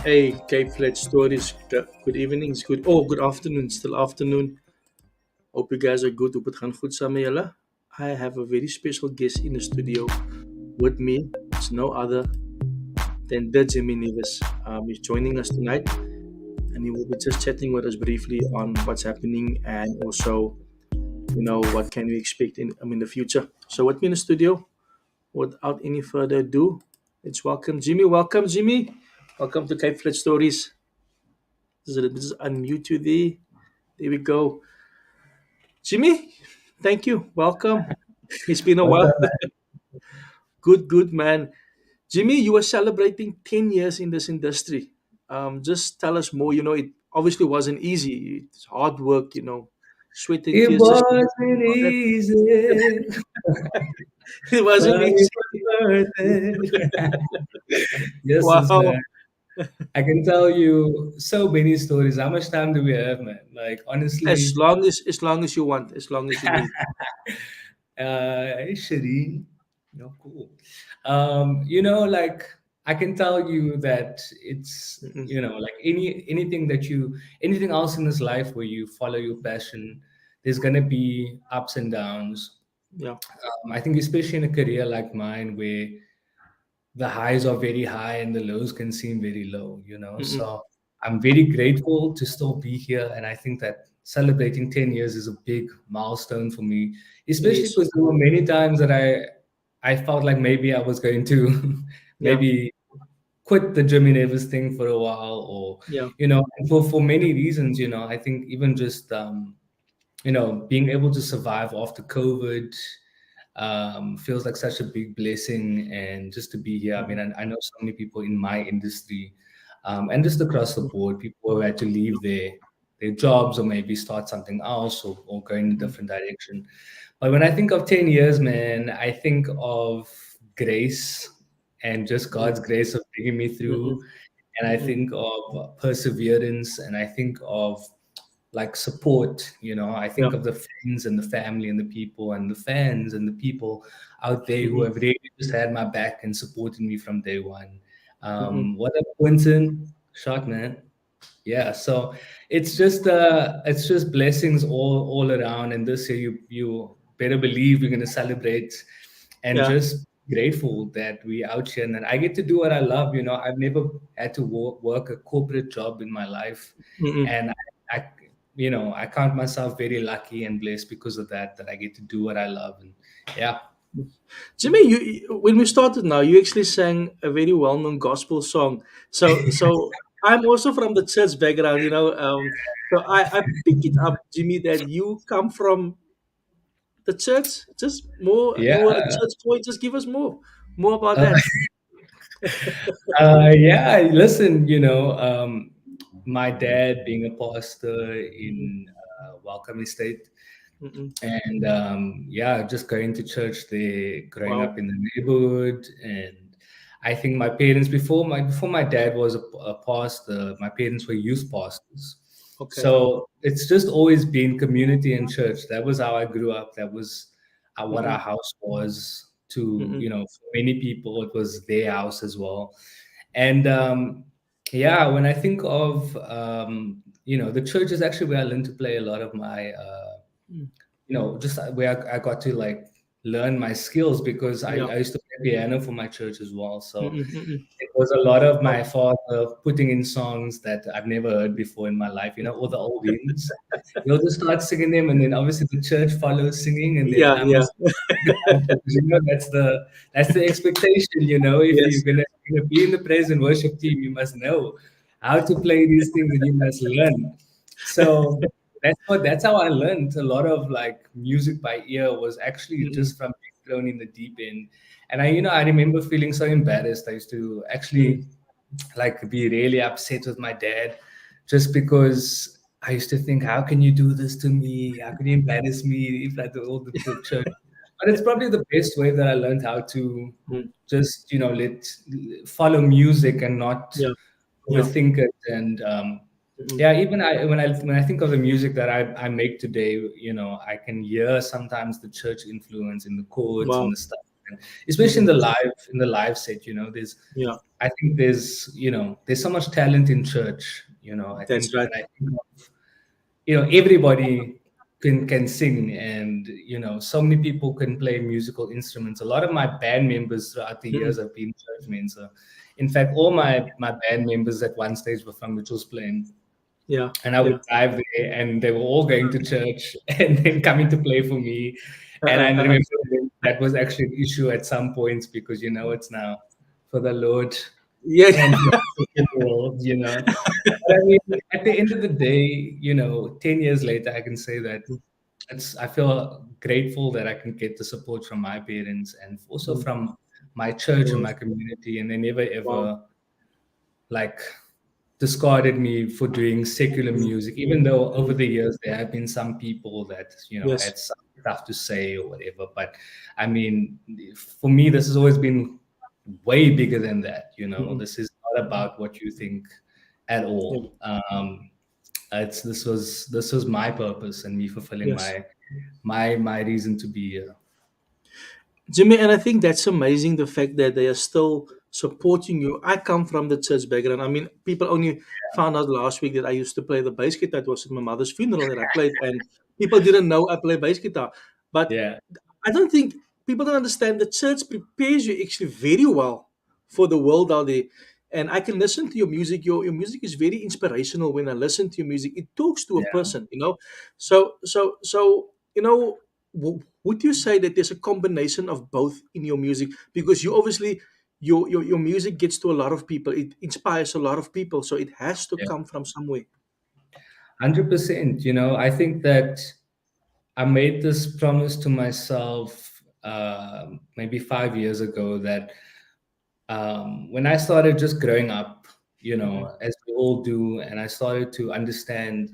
Hey, Cape Flat Stories. Good evenings. Good afternoon. Still afternoon. Hope you guys are good. Hope het gaan goed samen julle. I have a very special guest in the studio with me. It's no other than the Jimmy Nevis. He's joining us tonight, and he will be just chatting with us briefly on what's happening and also, what can we expect in the future. So with me in the studio, without any further ado, let's welcome Jimmy. Welcome, Jimmy. Welcome to Cape Flat Stories. Just unmute you there. There we go. Jimmy, thank you. Welcome. It's been a What's while. up, man? Good, man. Jimmy, you were celebrating 10 years in this industry. Just tell us more. It obviously wasn't easy. It's hard work, sweat and It tears. Just wasn't all that. easy, It but wasn't it easy. was worth it. Yes, Wow. man. I can tell you so many stories. How much time do we have, man? Like, As honestly, long as as long as you want, as long as you need. hey, Shireen. No, cool. Like I can tell you that it's Mm-mm. like anything else in this life where you follow your passion, there's gonna be ups and downs. Yeah. I think especially in a career like mine where the highs are very high and the lows can seem very low. Mm-mm. So I'm very grateful to still be here. And I think that celebrating 10 years is a big milestone for me, It especially is. because there were many times that I felt like maybe I was going to Yeah. maybe quit the Jimmy Nevis thing for a while or, Yeah. and for many reasons, I think even just, being able to survive after COVID feels like such a big blessing. And just to be here, I mean, Mm-mm. I know so many people in my industry and just across the board, people who had to leave their jobs or maybe start something else or go in a Mm-mm. different direction. But when I think of 10 years, man, I think of grace and just Mm-mm. God's grace of bringing me Mm-mm. through. And I Mm-mm. think of perseverance, and I think of like support. I Yeah. think of the friends and the family and the people and the fans and the people out there who Mm-mm. have really just had my back and supported me from day one. Mm-mm. What up, Quentin? Shot, man. Yeah, so it's just blessings all around. And this year, you better believe we're gonna celebrate and Yeah. just grateful that we out here and I get to do what I love. I've never had to work a corporate job in my life, Mm-mm. and I count myself very lucky and blessed because of that I get to do what I love. And yeah. Jimmy, when we started now, you actually sang a very well-known gospel song. So I'm also from the church background, so I pick it up, Jimmy, that you come from the church. Just more, you were a Yeah. church boy. Just give us more about Uh, that. yeah, listen, my dad being a pastor Mm-mm. in Welcome Estate, Mm-mm. and yeah, just going to church there, growing Wow. up in the neighborhood. And I think my parents, before my dad was a pastor, my parents were youth pastors. Okay. So it's just always been community and church. That was how I grew up. That was what our Mm-mm. house was to, Mm-mm. for many people, it was their house as well. And yeah, when I think of, the church is actually where I learned to play a lot of my, Mm. just where I got to like learn my skills because Yeah. I used to play piano for my church as well. So Mm-mm. Mm-mm. it was a lot of Wow. my father putting in songs that I've never heard before in my life, all the old hymns. He'll just start singing them, and then obviously the church follows singing, and then Yeah. I Yeah. must because that's the expectation. If you're Yes. gonna be in the praise and worship team, you must know how to play these things, and you must learn. So that's how I learned a lot of like music by ear was actually Mm-mm. just from being thrown in the deep end. And I remember feeling so embarrassed. I used to Mm. actually like be really upset with my dad just because I used to think, how can you do this to me? How can you embarrass me if I do all the church? But it's probably the best way that I learned how to Mm. just, let follow music and not Yeah. Yeah. overthink it. And Mm-mm. yeah, even when I think of the music that I make today, I can hear sometimes the church influence in the chords and Wow. the stuff. And especially in Mm-mm. the live set, there's Yeah. I think there's so much talent in church. I That's think right. when I think of, everybody can sing, and so many people can play musical instruments. A lot of my band members throughout the years Mm-mm. have been churchmen. So in fact, all my band members at one stage were from Mitchell's Plain, Yeah. and I would Yeah. drive there, and they were all going to church and then coming to play for me. And I Uh-uh. remember that was actually an issue at some points because it's now for the Lord Yeah. and for the world. But I mean, at the end of the day, 10 years later, I can say that I feel grateful that I can get the support from my parents and also Mm. from my church and Wow. my community, and they never Wow. ever like discarded me for doing secular Mm. music, even though over Mm. the years there have been some people that Yes. had some stuff to say or whatever. But I mean, for me, this has always been way bigger than that. Mm-mm. This is not about what you think at Yeah. all. This was my purpose and me fulfilling Yes. my reason to be here. Jimmy, and I think that's amazing the fact that they are still supporting you. I come from the church background. I mean, people only found out last week that I used to play the bass guitar. It was at my mother's funeral that I played, and people didn't know I play bass guitar. But Yeah, I don't think people don't understand the church prepares you actually very well for the world out there. And I can listen to your music. Your music is very inspirational when I listen to your music. It talks to a yeah, person. So would you say that there's a combination of both in your music? Because you obviously your music gets to a lot of people. It inspires a lot of people. So it has to yeah. come from somewhere. 100%. I think that I made this promise to myself maybe 5 years ago that when I started just growing up, Mm-mm, as we all do, and I started to understand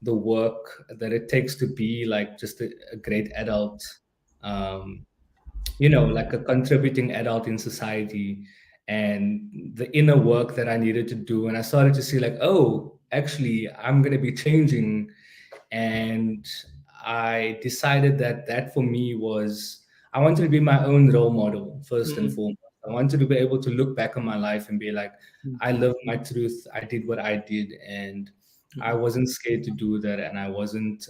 the work that it takes to be like just a great adult, um, like a contributing adult in society, and the inner work that I needed to do. And I started to see, like, oh, actually, I'm going to be changing. And I decided that for me was I wanted to be my own role model first and mm-mm, foremost. I wanted to be able to look back on my life and be like, I lived my truth. I did what I did, and I mm-mm, wasn't scared to do that, and I wasn't,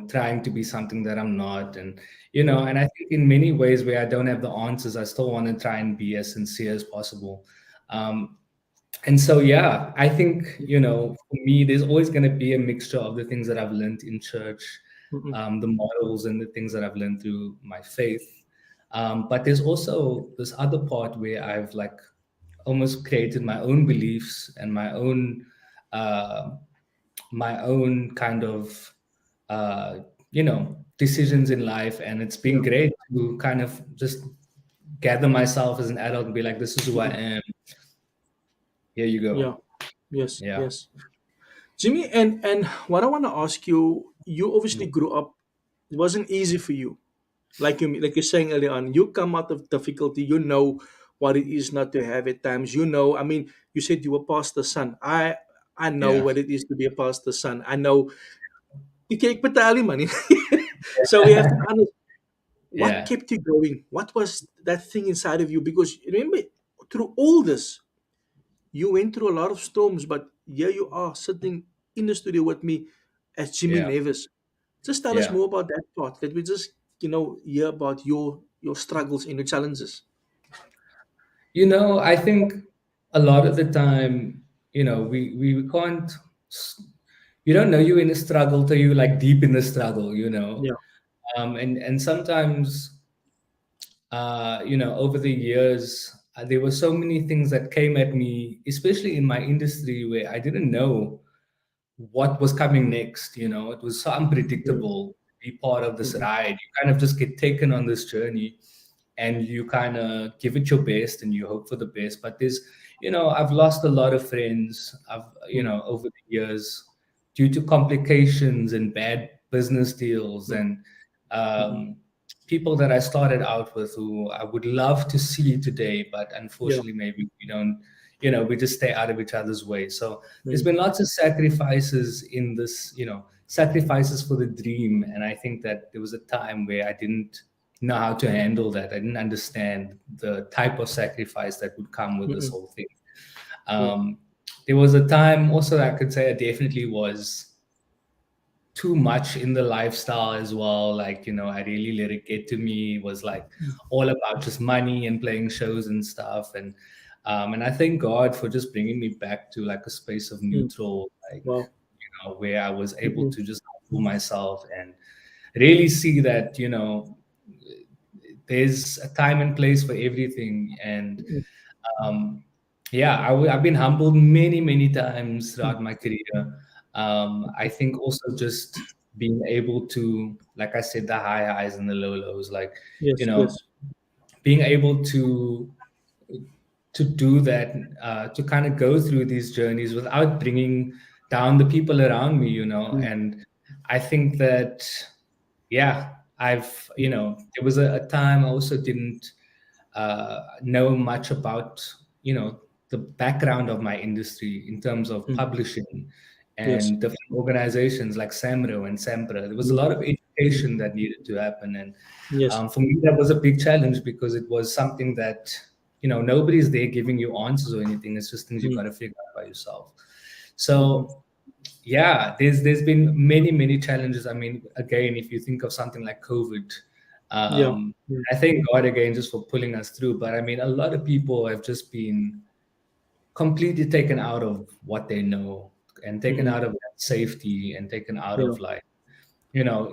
trying to be something that I'm not. And I think in many ways where I don't have the answers, I still want to try and be as sincere as possible. Um, and so, yeah, I think, for me, there's always going to be a mixture of the things that I've learned in church, mm-mm, the models and the things that I've learned through my faith. But there's also this other part where I've like almost created my own beliefs and uh, my own kind of decisions in life. And it's been yeah, great to kind of just gather myself as an adult and be like, this is who I mm-mm, am. Here you yeah, go. yes, Yeah. yes. Jimmy, and what I want to ask you, you obviously grew up. It wasn't easy for you, like you're saying earlier on. You come out of difficulty. You know what it is not to have at times. I mean, you said you were pastor's son. I know Yeah. what it is to be a pastor's son. I know you can't betali money. So we have to understand what Yeah. kept you going. What was that thing inside of you? Because remember, through all this, you went through a lot of storms, but here you are sitting in the studio with me as Jimmy Yeah. Nevis. Just tell us Yeah. more about that part. Let me just, hear about your struggles and your challenges. I think a lot of the time, we can't, you don't know you're in a struggle till you like deep in the struggle, Yeah. and sometimes, over the years, there were so many things that came at me, especially in my industry where I didn't know what was coming next. It was so Yeah. unpredictable to be part of this Mm-mm. ride. You kind of just get taken on this journey and you kind of give it your best and you hope for the best. But I've lost a lot of friends. Mm. Over the years due to complications and bad business deals Mm. and Mm-mm. um, people that I started out with who I would love to see today, but Yeah. unfortunately, maybe we don't, we just stay out of each other's way. So there's Mm. been lots of sacrifices in this, sacrifices for the dream. And I think that there was a time where I didn't know how to handle that. I didn't understand the type of sacrifice that would come with this Mm-mm. whole thing. Yeah. Um, there was a time also I could say I definitely was too much in the lifestyle as well. Like, I really let it get to me. It was like Mm. all about just money and playing shows and stuff. And I thank God for just bringing me back to like a space of Mm. neutral, like, Wow. where I was able Mm-mm. to just humble myself and really see that, there's a time and place for everything. And Mm-mm. um, yeah, I've been humbled many, many times Mm. throughout my career. I think also just being able to, like I said, the high highs and the low lows, like, you Yes. know, Yes. being able to do that, to kind of go through these journeys without bringing down the people around me, Mm. and I think that, yeah, there was a time I also didn't know much about, the background of my industry in terms of Mm. publishing Yes. and different organizations like Samro and Sempra. There was a Mm. lot of Mm. education that needed to happen. And Yes. for me, that was a big challenge because it was something that, nobody's there giving you answers or anything. It's just things you Mm. got to figure out by yourself. Mm-mm. So yeah, there's been many many challenges. I mean, again, if you think of something like COVID, Yeah. um, Mm. I thank God again just for pulling us through. But I mean, a lot of people have just been completely taken out of what they know and taken Mm-mm. out of that safety and taken out Yeah. of like,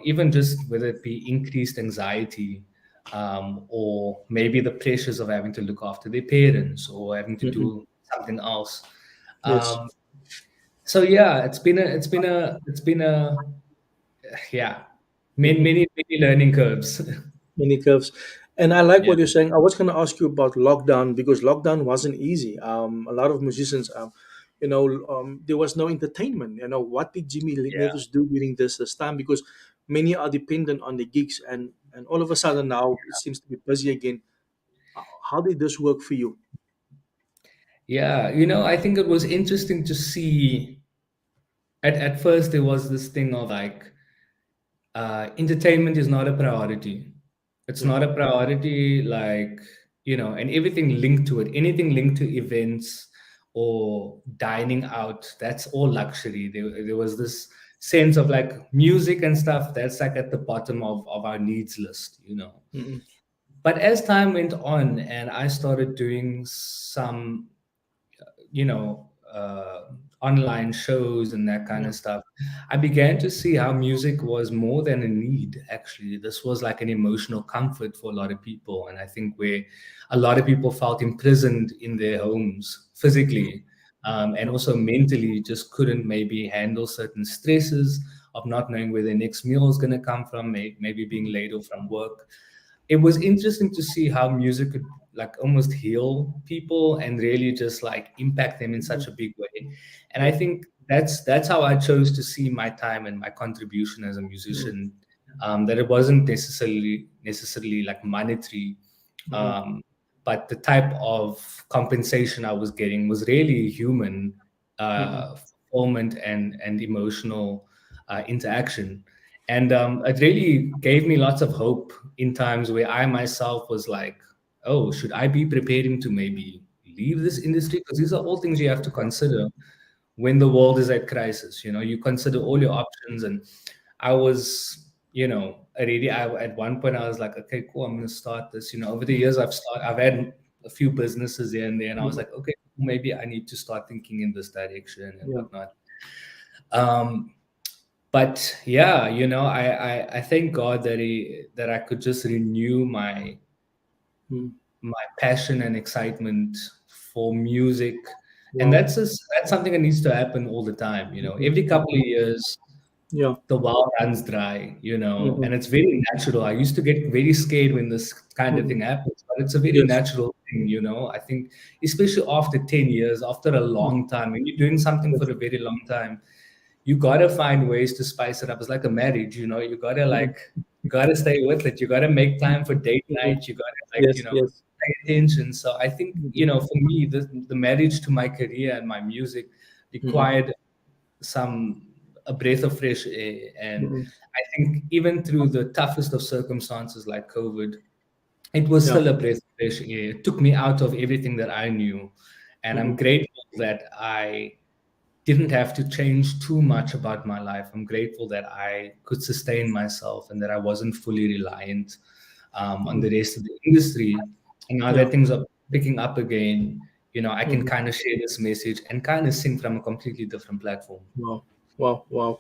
even just whether it be increased anxiety, or maybe the pressures of having to look after their parents or having to Mm-mm. do something else. Yes. Um, so yeah, it's been a yeah, many Mm-mm. many many learning curves. Many curves. And I like Yeah, what you're saying. I was going to ask you about lockdown because lockdown wasn't easy. A lot of musicians, there was no entertainment. What did Jimmy yeah, Nevis do during this time? Because many are dependent on the gigs, and all of a sudden now it seems to be busy again. How did this work for you? yeah. I think it was interesting to see. At first, there was this thing of like, entertainment is not a priority. It's not Mm-hmm. a priority, like, and everything linked to it, anything linked to events or dining out, that's all luxury. There was this sense of like music and stuff that's like at the bottom of our needs list. Mm-hmm. But as time went on and I started doing some, online shows and that kind Yeah. of stuff, I began to see how music was more than a need. Actually, this was like an emotional comfort for a lot of people. And I think where a lot of people felt imprisoned in their homes physically, and also mentally, just couldn't maybe handle certain stresses of not knowing where their next meal is going to come from, maybe being laid off from work. It was interesting to see how music could like almost heal people and really just like impact them in such a big way. And I think that's how I chose to see my time and my contribution as a Mm-hmm. musician. That it wasn't necessarily like monetary, Mm-hmm. um, but the type of compensation I was getting was really human, Mm-hmm. uh, fulfillment and emotional interaction. And it really gave me lots of hope in times where I myself was like, oh, should I be preparing to maybe leave this industry? Because these are all things you have to consider when the world is at crisis. You consider all your options. And I was, already, at one point I was like, okay, cool, I'm going to start this. Over the years I've had a few businesses here and there, and I was Mhm. like, okay, maybe I need to start thinking in this direction and Yeah. whatnot. Um, but yeah, I thank God that I could just renew Mm. my passion and excitement for music. And Wow. that's something that needs to happen all the time. Mhm. Every couple of Mhm. years Yeah. the well runs dry, Mhm. and it's very natural. I used to get very scared when this kind of Mhm. thing happens, but it's a very Yes. natural thing. I think, especially after 10 years, after a Mhm. long time, when you're doing something Yes. for a very long time, you gotta find ways to spice it up. It's like a marriage. Mhm. You gotta stay with it. You gotta make time for date Mhm. night. You gotta, Yes. Yes. pay attention. So I think, Mhm. for me, the marriage to my career and my music Mhm. required some a breath of fresh air. And Mhm. I think even through the toughest of circumstances like COVID, it was Yeah. still a breath of fresh air. It took me out of everything that I knew. And I'm Mhm. grateful that I didn't have to change too much about my life. I'm grateful that I could sustain myself and that I wasn't fully reliant on Mhm. the rest of the industry. And now Yeah. that things are picking up again, I can Mhm. kind of share this message and kind of sing from a completely different platform. Wow. Wow. Wow.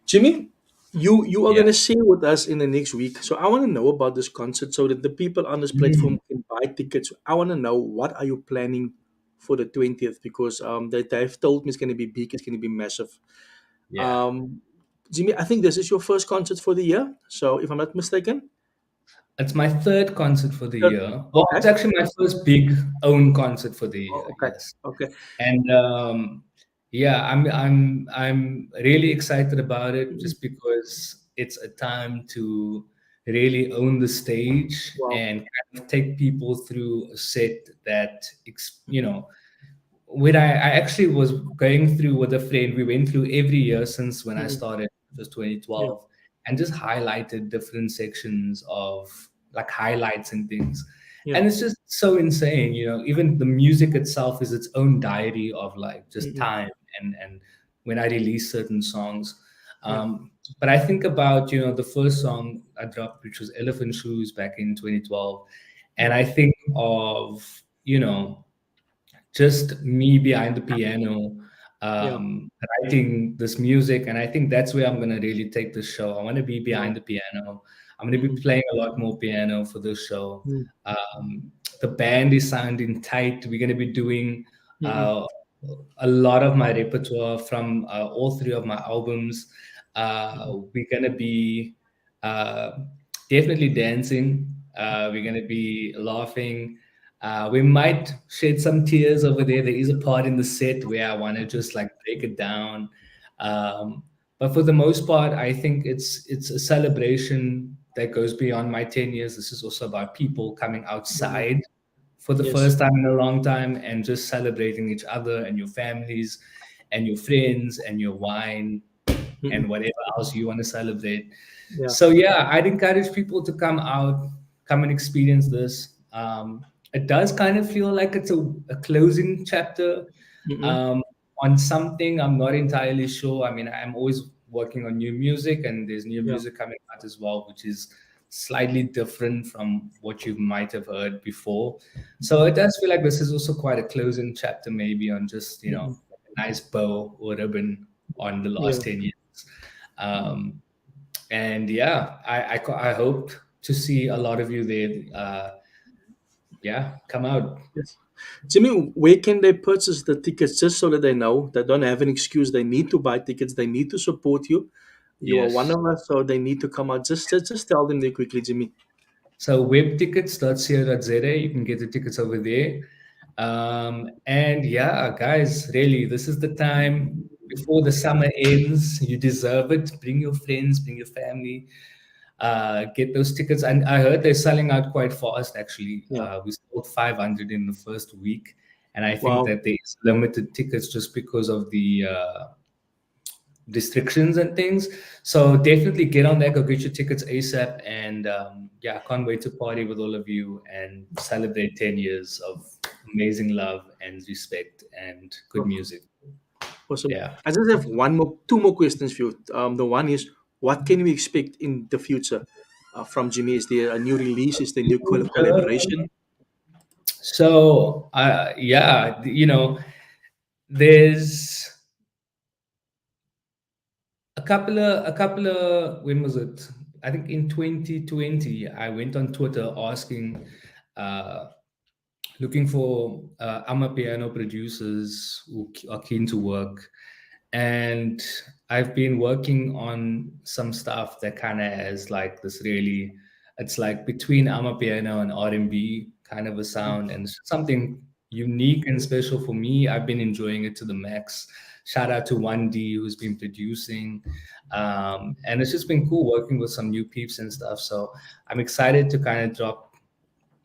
Jimmy, you are Yeah. gonna share with us in the next week. So I want to know about this concert so that the people on this Mm, platform can buy tickets. I want to know what are you planning for the 20th because they've told me it's gonna be big, it's gonna be massive. yeah. Um, Jimmy, I think this is your first concert for the year. So if I'm not mistaken, It's my third concert for the third. year. Well, Okay. it's actually my first big own concert for the Oh, year. okay. Yes. Okay. And yeah, I'm really excited about it Mhm. just because it's a time to really own the stage Wow. and kind of take people through a set that when I actually was going through with a friend, we went through every year since when I Mhm. started, it was Yeah. 2012, and just highlighted different sections of like highlights and things. Yeah. And it's just so insane, even the music itself is its own diary of like just Mhm. time and when I release certain songs. Yeah. But I think about, the first song I dropped, which was Elephant Shoes back in 2012. And Yeah. I think of, just me behind the piano, Yeah. writing this music. And I think that's where I'm going to really take the show. I want to be behind Wow. the piano. I'm going to be Mhm. playing a lot more piano for this show. Mhm. The band is sounding tight. We're going to be doing Mhm. uh, a lot of my repertoire from all three of my albums. Mhm. We're going to be uh, definitely dancing. We're going to be laughing. We might shed some tears over there. There is a part in the set where I want to just like break it down. Um, but for the most part, I think it's a celebration that goes beyond my 10 years. This is also about people coming Mhm. outside for the Yes. first time in a long time and just celebrating each other and your families and your friends and your wine Mhm. and whatever else you want to celebrate. Yeah. So yeah, I'd encourage people to come out, come and experience this. It does kind of feel like it's a closing chapter Mhm. um, on something. I'm not entirely sure. I mean, I'm always working on new music, and there's new Yeah. music coming out as well, which is slightly different from what you might have heard before. So it does feel like this is also quite a closing chapter, maybe on just Mhm. a nice bow or ribbon on the Yeah. last 10 years. Um, and yeah, I hope to see a lot of you there. Yeah, come out. Yes. Jimmy, where can they purchase the tickets just so that they know they don't have an excuse? They need to buy tickets. They need to support you. You are one Yes. of us, so they need to come out. Just tell them there quickly, Jimmy. So webtickets.co.za, you can get the tickets over there. And yeah, guys, really, this is the time before the summer ends. You deserve it. Bring your friends, bring your family, get those tickets. And I heard they're selling out quite fast, actually. Yeah. We sold 500 in the first week. And I think Wow. that there's limited tickets just because of the restrictions and things. So definitely get on that, go get your tickets ASAP. And yeah, I can't wait to party with all of you and celebrate 10 years of amazing love and respect and good Oh, music. awesome. Yeah. I just have two more questions for you. The one is, what can we expect in the future from Jimmy? Is there a new release? Is there a new collaboration? So, yeah, there's a couple of when was it? I think in 2020, I went on Twitter asking, uh, looking for piano producers who are keen to work, and I've been working on some stuff that kind of has like this really, it's like between piano and R&B kind of a sound, and it's something unique and special for me. I've been enjoying it to the max. Shout out to 1D who's been producing, and it's just been cool working with some new peeps and stuff. So I'm excited to kind of drop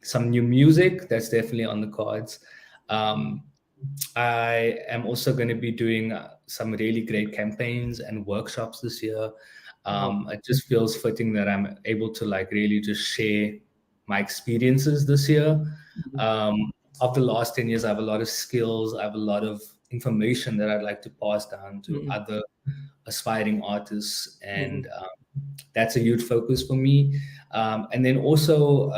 some new music. That's definitely on the cards. Um, I am also going to be doing some really great campaigns and workshops this year. Wow. It just feels fitting that I'm able to like really just share my experiences this year. Um, of the last 10 years, I have a lot of skills, I have a lot of information that I'd like to pass down to Mm-hmm. other aspiring artists. Mm-hmm. And that's a huge focus for me. And then also,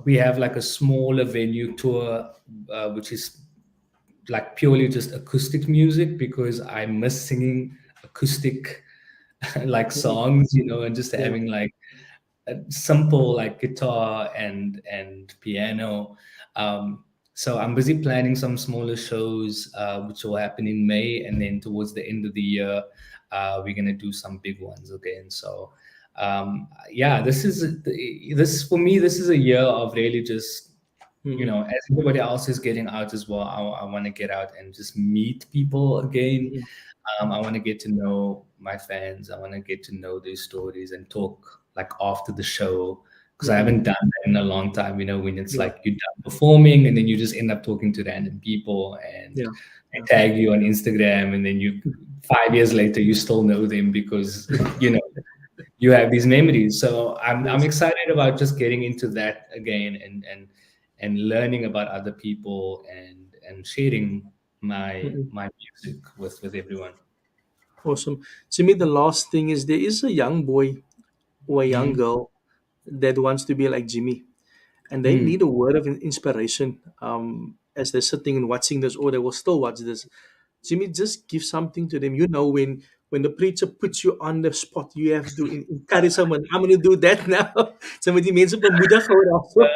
we have like a smaller venue tour, which is like purely just acoustic music because I miss singing acoustic like Mm-hmm. songs, and just Yeah. having like a simple like guitar and piano. So I'm busy planning some smaller shows, which will happen in May, and then towards the end of the year, we're gonna do some big ones again. So yeah, this for me. This is a year of really just Mm-hmm. as everybody else is getting out as well. I want to get out and just meet people again. Mm-hmm. I want to get to know my fans. I want to get to know their stories and talk like after the show because I Mm-hmm. haven't done that in a long time. When it's Yeah. like you're done performing and then you just end up talking to random people and Yeah. they Yeah. tag you on Instagram and then you 5 years later you still know them because you know you have these memories. So I'm Yes. excited about just getting into that again and learning about other people and sharing Mm-hmm. my music with everyone. Awesome. To me, the last thing is there is a young boy or a young Mm. girl that wants to be like Jimmy, and they Mm. need a word of inspiration as they're sitting and watching this, or they will still watch this. Jimmy, just give something to them. When the preacher puts you on the spot, you have to encourage someone. I'm going to do that now. Somebody mense bemoedig hou daarvoor.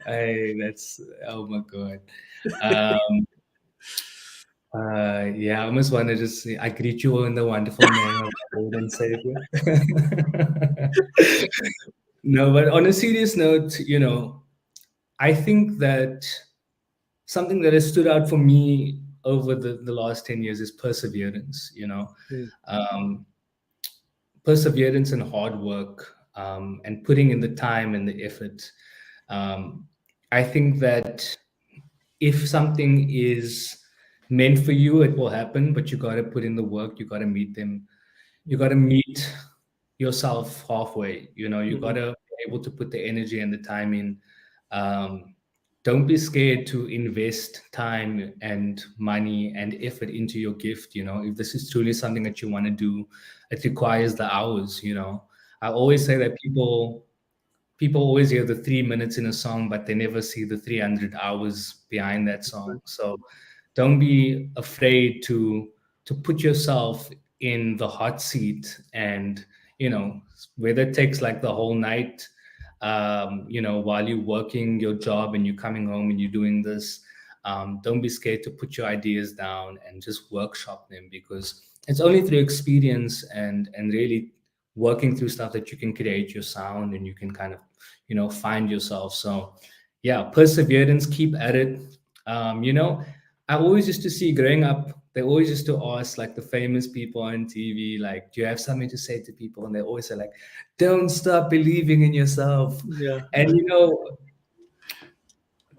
Uh, that's oh my god. Um, yeah, I almost want to just say, I greet you all in the wonderful name of our Lord and Savior. No, but on a serious note, I think that something that has stood out for me over the last 10 years is perseverance, Mm, um, perseverance and hard work, and putting in the time and the effort. Um, I think that if something is meant for you, it will happen, but you got to put in the work, you got to meet them, you got mm, to meet yourself halfway. You got mm, to be able to put the energy and the time in. um, don't be scared to invest time and money and effort into your gift. If this is truly something that you want to do, it requires the hours. I always say that people always hear the 3 minutes in a song, but they never see the 300 hours behind that song. So don't be afraid to put yourself in the hot seat, and whether it takes like the whole night, while you're working your job and you're coming home and you're doing this. Don't be scared to put your ideas down and just workshop them, because it's only through experience and really working through stuff that you can create your sound and you can kind of find yourself. So yeah, perseverance, keep at it. I always used to see growing up, they always used to ask like the famous people on TV, like, do you have something to say to people? And they always say like, don't stop believing in yourself. yeah, And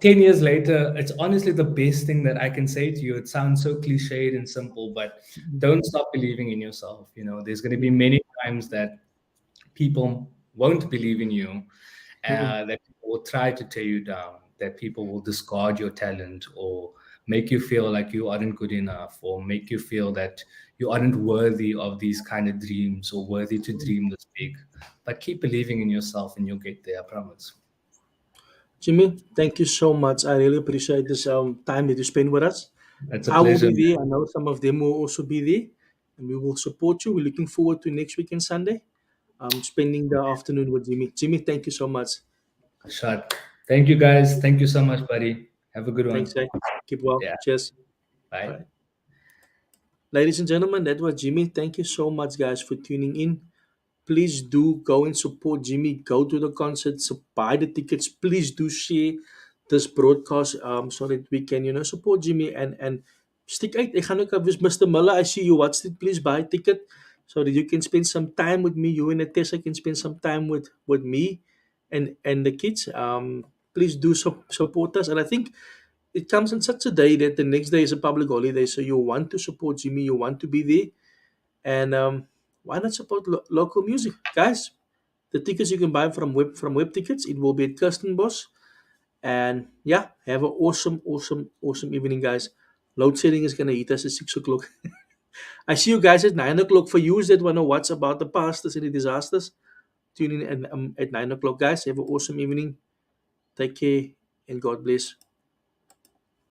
10 years later, it's honestly the best thing that I can say to you. It sounds so cliched and simple, but don't stop believing in yourself. There's going to be many times that people won't believe in you, Mm-mm. that people will try to tear you down, that people will discard your talent or make you feel like you aren't good enough, or make you feel that you aren't worthy of these kind of dreams or worthy to dream this big. But keep believing in yourself and you'll get there, I promise. Jimmy, thank you so much. I really appreciate this time that you spend with us. It's a I will pleasure, be man. there. I know some of them will also be there, and we will support you. We're looking forward to next weekend Sunday. Spending the afternoon with Jimmy. Jimmy, thank you so much. Shot. Thank you, guys. Thank you so much, buddy. Have a good Thanks, one. guys. Keep well. Yeah. Cheers. Bye. Bye. Ladies and gentlemen, that was Jimmy. Thank you so much, guys, for tuning in. Please do go and support Jimmy. Go to the concerts, buy the tickets. Please do share this broadcast so that we can, support Jimmy and stick out. Ek gaan ook Mr. Miller, I see you watched it. Please buy a ticket so that you can spend some time with me. You and Tessa can spend some time with me and the kids. Please do support us. And I think it comes on such a day that the next day is a public holiday. So you want to support Jimmy, you want to be there. And why not support local music, guys? The tickets you can buy from web tickets. It will be at Kirstenbosch. And yeah, have an awesome, awesome, awesome evening, guys. Load shedding is gonna hit us at 6 o'clock. I see you guys at 9 o'clock. For you that wanna watch about the pastors and the disasters, tune in at 9 o'clock, guys. Have an awesome evening. Take care and God bless.